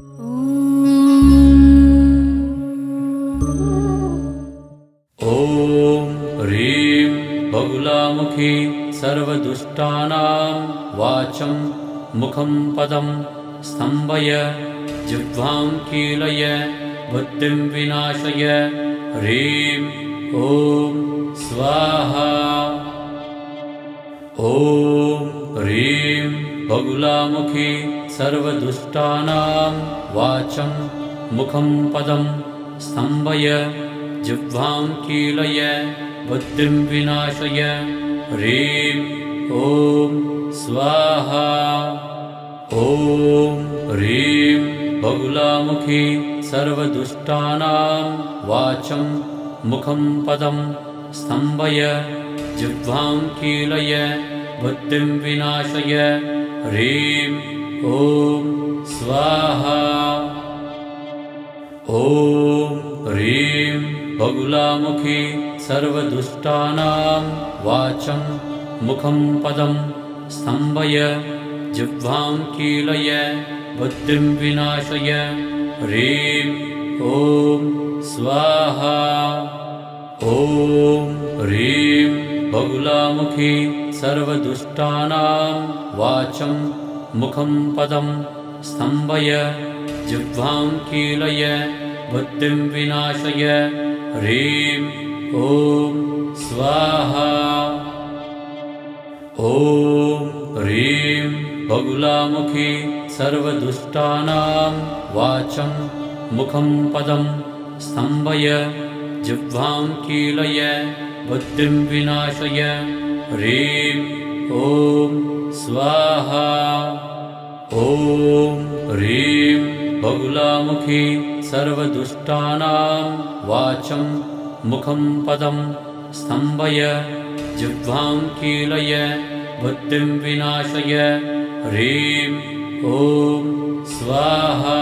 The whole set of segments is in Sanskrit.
ॐ ह्रीं बगुलामुखी सर्वदुष्टानां वाचं मुखं पदं स्तम्भय जिह्वां कीलय बुद्धिं विनाशय ह्रीं ॐ स्वाहा। ॐ ह्रीं बगुलामुखी सर्वदुष्टानां वाचं मुखं पदं स्तम्भय जिह्वां कीलय बुद्धिं विनाशय ह्रीं ॐ स्वाहा। ॐ ह्रीं बगुलामुखी सर्वदुष्टानां वाचं मुखं पदं स्तम्भय जिह्वां कीलय बुद्धिं विनाशय ह्रीं ॐ स्वाहा। ॐ ह्रीं बगुलामुखी सर्वदुष्टानां वाचं मुखं पदं स्तम्भय जिह्वां कीलय बुद्धिं विनाशय ह्रीं ॐ स्वाहा। ॐ ह्रीं बगुलामुखी सर्वदुष्टानां वाचं मुखं पदं स्तम्भय जिह्वां कीलय बुद्धिं विनाशय ह्रीं ॐ स्वाहा। ॐ ह्रीं बगुलामुखी सर्वदुष्टानां वाचं मुखं पदं स्तम्भय जिह्वां कीलय बुद्धिं विनाशय ह्रीं ॐ स्वाहा। ॐ ह्रीं बगुलामुखी सर्वदुष्टानां वाचं मुखं पदं स्तम्भय जिह्वां कीलय बुद्धिं विनाशय ह्रीं ॐ स्वाहा।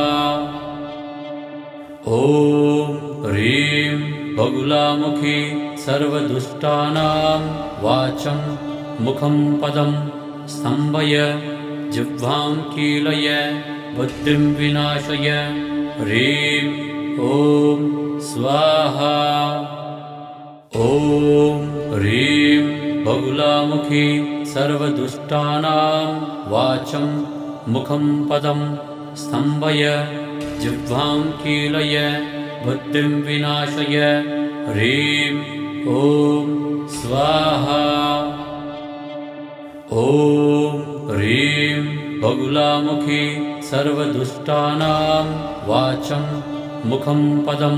ॐ ह्रीं बगुलामुखी सर्वदुष्टानां वाचं मुखं पदं स्तम्भय जिह्वां कीलय बुद्धिं विनाशय ह्रीं ॐ स्वाहा। ॐ ह्रीं बगुलामुखी सर्वदुष्टानां वाचं मुखं पदं स्तम्भय जिह्वां कीलय बुद्धिं विनाशय ह्रीं ॐ स्वाहा। ॐ ह्रीं बगुलामुखी सर्वदुष्टानां वाचं मुखं पदं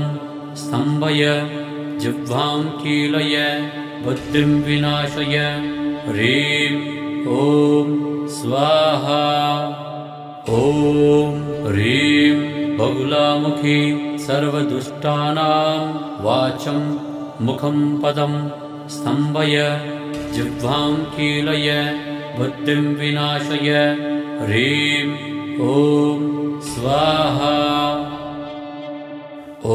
स्तम्भय जिह्वां कीलय बुद्धिं विनाशय ह्रीं ॐ स्वाहा। ॐ ह्रीं बगुलामुखी सर्वदुष्टानां वाचं मुखं पदं स्तम्भय जिह्वां कीलय बुद्धिं विनाशय ह्रीं ॐ स्वाहा।